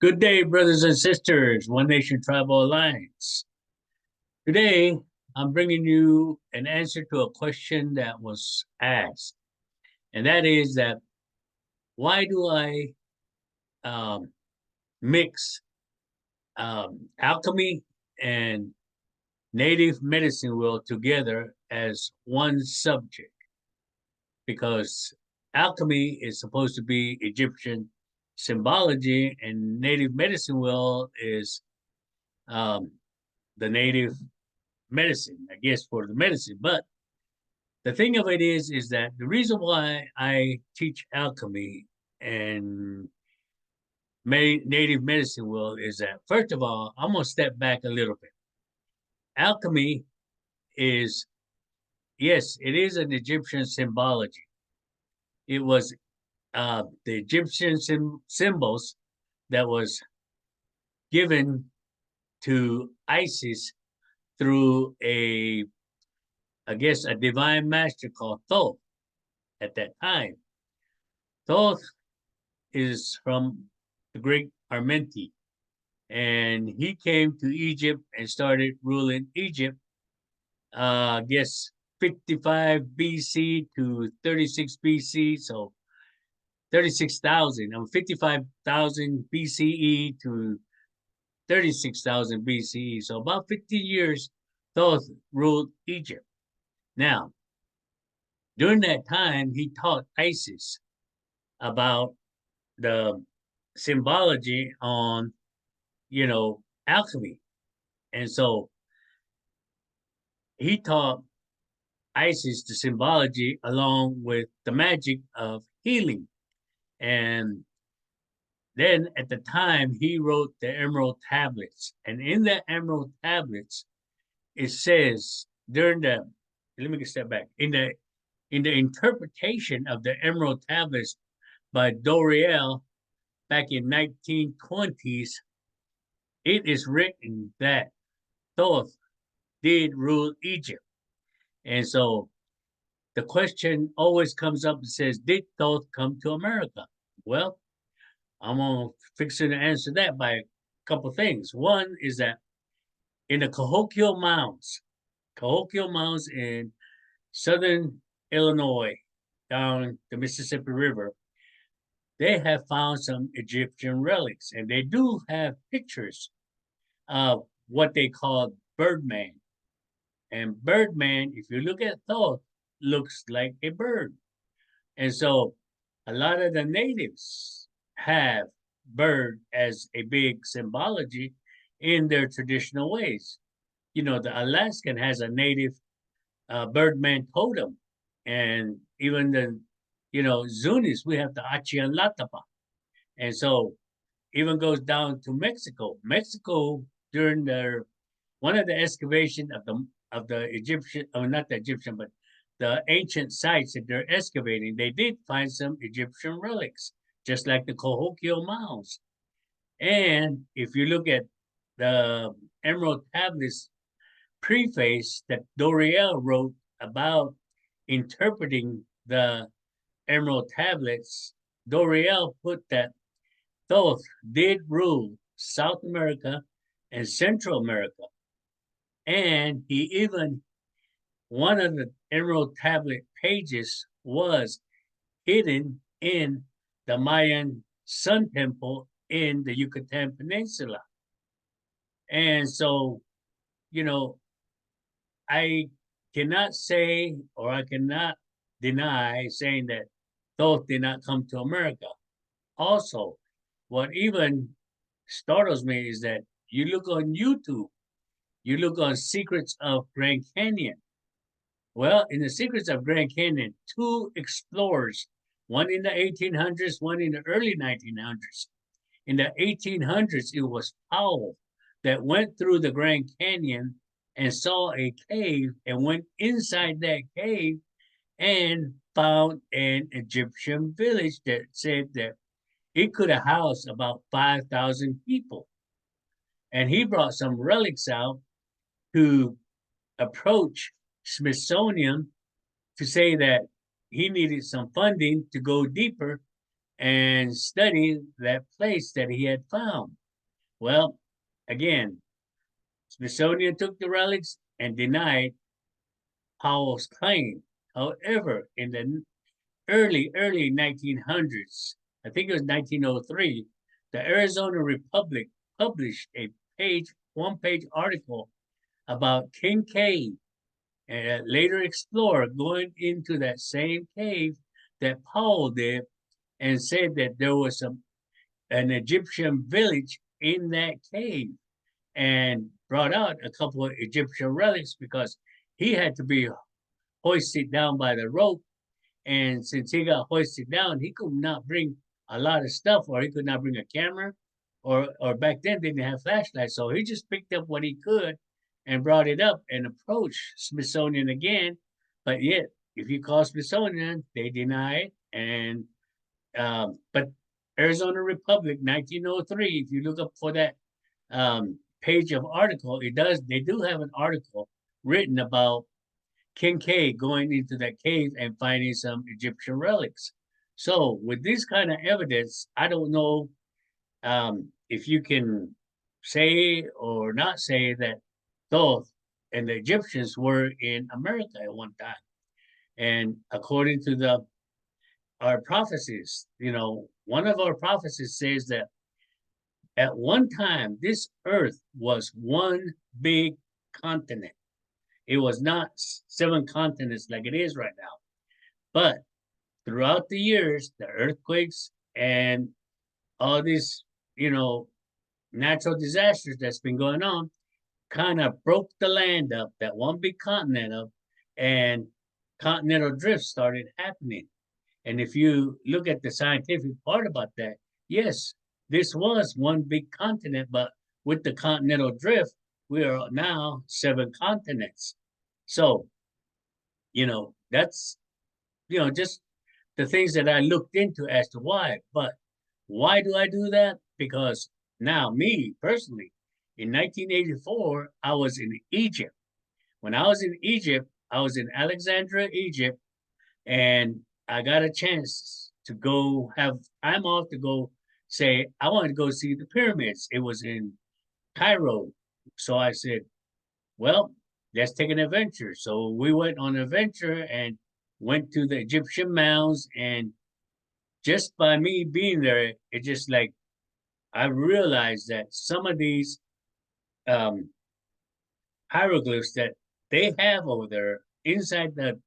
Good day, brothers and sisters, One Nation Tribal Alliance. Today, I'm bringing you an answer to a question that was asked, and that is that why do I um, mix alchemy and native medicine wheel together as one subject? Because alchemy is supposed to be Egyptian symbology, and native medicine wheel is um, the native medicine, I guess, for the medicine. But the thing of it is that the reason why I teach alchemy and native medicine will is that first of all, I'm gonna step back a little bit. Alchemy is yes, it is an Egyptian symbology. It was the Egyptian symbols that was given to Isis through I guess, a divine master called Thoth at that time. Thoth is from the Greek Armenti, and he came to Egypt and started ruling Egypt. I guess 55 BC to 36 BC, so 36,000. 55,000 BCE to 36,000 BCE. So about 50 years, Thoth ruled Egypt. Now, during that time, he taught Isis about the symbology on alchemy. And so he taught Isis the symbology along with the magic of healing. And then at the time, he wrote the Emerald Tablets. And in the Emerald Tablets, it says during the, let me step back, in the interpretation of the Emerald Tablets by Doriel back in 1920s, it is written that Thoth did rule Egypt. And so the question always comes up and says, did Thoth come to America? Well, I'm going to fix it and answer that by a couple of things. One is that in the Cahokia Mounds in southern Illinois, down the Mississippi River, they have found some Egyptian relics, and they do have pictures of what they call Birdman. And Birdman, if you look at Thoth, looks like a bird. And so a lot of the natives have bird as a big symbology in their traditional ways. The Alaskan has a native birdman totem. And even Zunis, we have the Achialatapa. And so even goes down to Mexico. Mexico, during their one of the excavation of the Egyptian, not the Egyptian, but the ancient sites that they're excavating, they did find some Egyptian relics, just like the Cahokia Mounds. And if you look at the Emerald Tablets preface that Doriel wrote about interpreting the Emerald Tablets, Doriel put that Thoth did rule South America and Central America. And he even, one of the Emerald Tablet pages was hidden in the Mayan Sun Temple in the Yucatan Peninsula. And so, you know, I cannot say, or I cannot deny saying that Thoth did not come to America. Also, what even startles me is that you look on YouTube, you look on Secrets of Grand Canyon. Well, in the Secrets of Grand Canyon, two explorers, one in the 1800s, one in the early 1900s. In the 1800s, it was Powell that went through the Grand Canyon and saw a cave and went inside that cave and found an Egyptian village that said that it could have housed about 5,000 people. And he brought some relics out to approach Smithsonian to say that he needed some funding to go deeper and study that place that he had found. Well, again, Smithsonian took the relics and denied Powell's claim. However, in the early 1900s, I think it was 1903, the Arizona Republic published a one-page article about King Cave, and a later explorer going into that same cave that Powell did, and said that there was an Egyptian village in that cave, and brought out a couple of Egyptian relics because he had to be hoisted down by the rope. And since he got hoisted down, he could not bring a lot of stuff, or he could not bring a camera, or back then they didn't have flashlights. So he just picked up what he could and brought it up and approached Smithsonian again. But yet, if you call Smithsonian, they deny it. And but Arizona Republic, 1903, if you look up for that page of article, they do have an article written about Kincaid going into that cave and finding some Egyptian relics. So with this kind of evidence, I don't know if you can say or not say that Thoth and the Egyptians were in America at one time. And according to our prophecies, one of our prophecies says that at one time this earth was one big continent. It was not 7 continents like it is right now. But throughout the years, the earthquakes and all these, natural disasters that's been going on kind of broke the land up, that one big continent up, and continental drift started happening. And if you look at the scientific part about that, yes, this was one big continent, but with the continental drift, we are now 7 continents. So, that's, just the things that I looked into as to why. But why do I do that? Because now, me personally, in 1984, I was in Egypt. When I was in Egypt, I was in Alexandria, Egypt, and I got a chance to go have time off to go say, I wanted to go see the pyramids. It was in Cairo. So I said, well, let's take an adventure. So we went on an adventure and went to the Egyptian mounds. And just by me being there, it just like, I realized that some of these um, hieroglyphs that they have over there inside the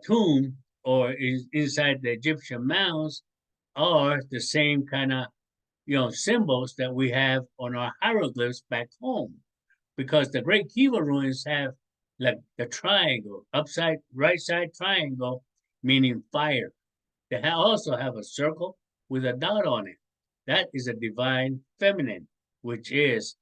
tomb or inside the Egyptian mounds are the same kind of symbols that we have on our hieroglyphs back home, because the Great Kiva ruins have like the triangle, upside right side triangle, meaning fire. They also have a circle with a dot on it. That is a divine feminine, which is,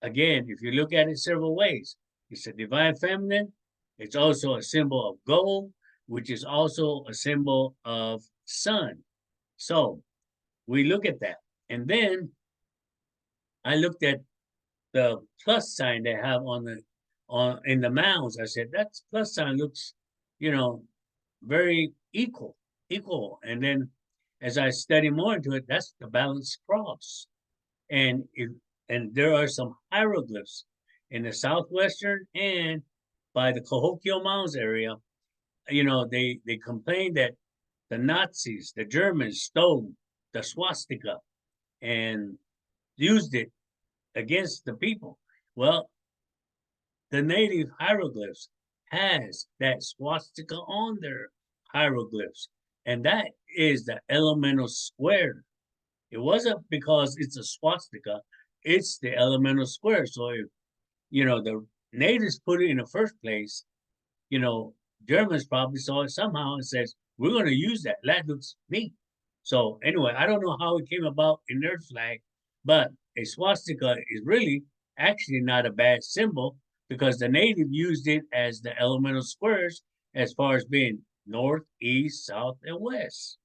again, if you look at it several ways, it's a divine feminine. It's also a symbol of gold, which is also a symbol of sun. So we look at that. And then I looked at the plus sign they have on in the mounds. I said, that plus sign looks, very equal. And then as I study more into it, that's the balanced cross. And there are some hieroglyphs in the southwestern and by the Cahokia Mounds area. They complain that the Nazis, the Germans, stole the swastika and used it against the people. Well, the native hieroglyphs has that swastika on their hieroglyphs, and that is the elemental square. It wasn't because it's a swastika, it's the elemental square. So if, the natives put it in the first place, Germans probably saw it somehow and says, we're going to use that. That looks neat. So anyway, I don't know how it came about in their flag, but a swastika is really actually not a bad symbol because the native used it as the elemental squares as far as being north, east, south, and west.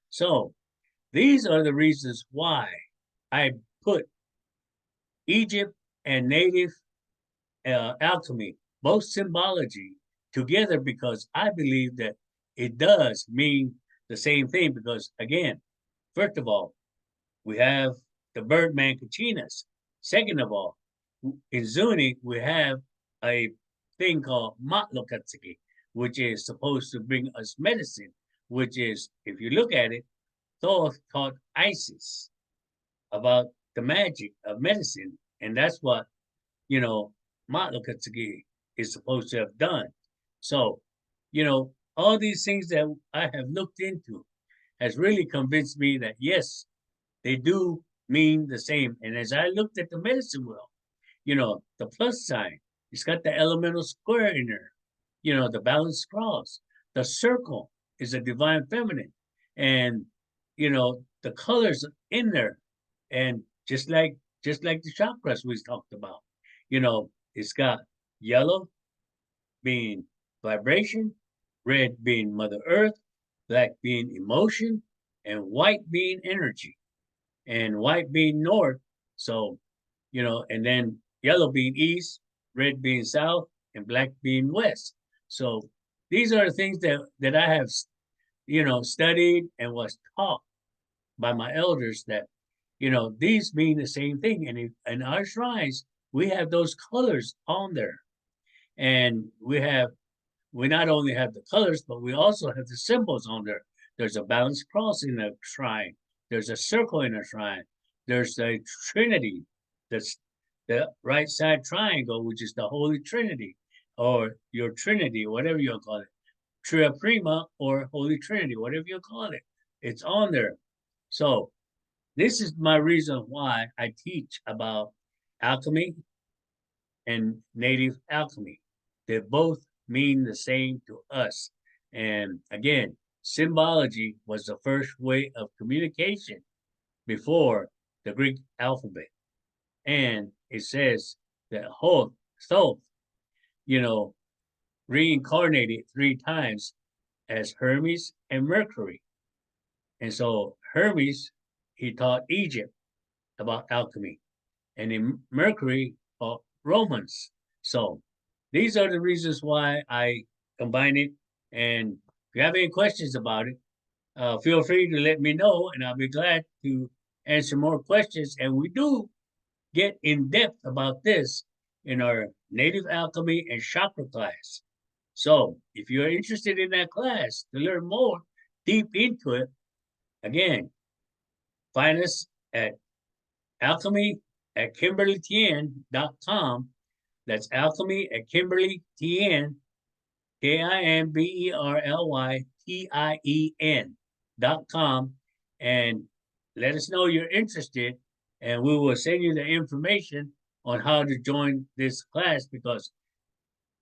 So these are the reasons why I put Egypt and native alchemy, both symbology, together, because I believe that it does mean the same thing because, again, first of all, we have the Birdman Kachinas. Second of all, in Zuni, we have a thing called Matlokatsuki, which is supposed to bring us medicine, which is, if you look at it, Thoth taught Isis about the magic of medicine. And that's what, you know, Matlokatsuki is supposed to have done. So, all these things that I have looked into has really convinced me that yes, they do mean the same. And as I looked at the medicine wheel, the plus sign, it's got the elemental square in there, the balanced cross. The circle is a divine feminine. And, the colors in there. And just like the chakras we talked about, it's got yellow being vibration, red being Mother Earth, black being emotion, and white being energy, and white being north. So, and then yellow being east, red being south, and black being west. So these are the things that I have, studied and was taught by my elders that, these mean the same thing. And in our shrines, we have those colors on there. And we not only have the colors, but we also have the symbols on there. There's a balanced cross in the shrine. There's a circle in the shrine. There's the Trinity, that's the right side triangle, which is the Holy Trinity, or your Trinity, whatever you call it, Tria Prima or Holy Trinity, whatever you call it. It's on there. So this is my reason why I teach about alchemy and native alchemy. They both mean the same to us. And again, symbology was the first way of communication before the Greek alphabet. And it says that Thoth, reincarnated 3 times as Hermes and Mercury. And so Hermes, he taught Egypt about alchemy. And in Mercury taught Romans. So these are the reasons why I combine it. And if you have any questions about it, feel free to let me know, and I'll be glad to answer more questions. And we do get in depth about this in our native alchemy and chakra class. So if you're interested in that class to learn more deep into it, again, find us at alchemy at KimberlyTien.com. That's alchemy at KimberlyTien, KimberlyTien.com. And let us know you're interested, and we will send you the information on how to join this class because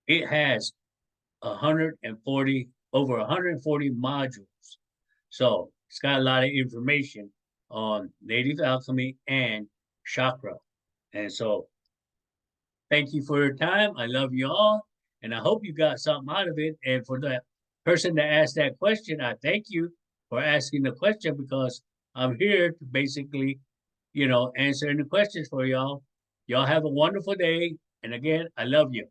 it has 140, over 140 modules. So it's got a lot of information on native alchemy and chakra. And so thank you for your time. I love you all. And I hope you got something out of it. And for the person that asked that question, I thank you for asking the question because I'm here to basically, answer any questions for y'all. Y'all have a wonderful day. And again, I love you.